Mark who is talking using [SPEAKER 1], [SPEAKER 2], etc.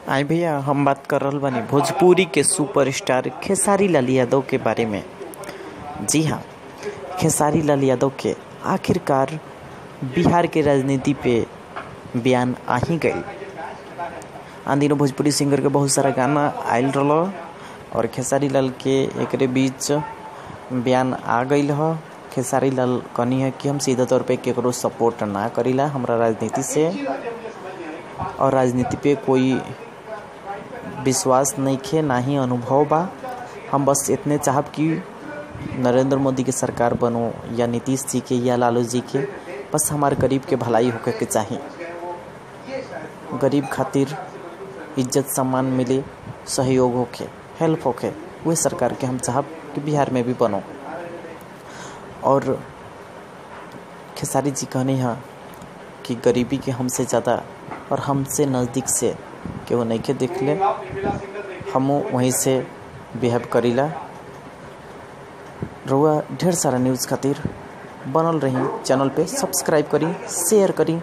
[SPEAKER 1] आई भैया, हम बात कर रहल बानी भोजपुरी के सुपरस्टार खेसारी लाल यादव के बारे में। जी हाँ, खेसारी लाल यादव के आखिरकार बिहार के राजनीति पे बयान आ ही गई। आन दिनों भोजपुरी सिंगर के बहुत सारा गाना आयल रहा और खेसारी लाल के एकरे बीच बयान आ गई ह। खेसारी लाल कहनी है कि हम सीधा तौर पे केकरो सपोर्ट ना करीला, हमरा राजनीति से और राजनीति पे कोई विश्वास नहीं खे, ना ही अनुभव बा। हम बस इतने चाहब कि नरेंद्र मोदी के सरकार बनो या नीतीश जी के या लालू जी के, बस हमारे गरीब के भलाई होके के चाहिए। गरीब खातिर इज्जत सम्मान मिले, सहयोग होके, हेल्प होके, वही सरकार के हम चाहब कि बिहार में भी बनो। और खेसारी जी कहने हैं कि गरीबी के हमसे ज़्यादा और हमसे नज़दीक से केहू नहीं के देख ले, हम वहीं से बिहेव करीला। रउआ ढेर सारा न्यूज़ खातिर बनल रही, चैनल पे सब्सक्राइब करी, शेयर करी।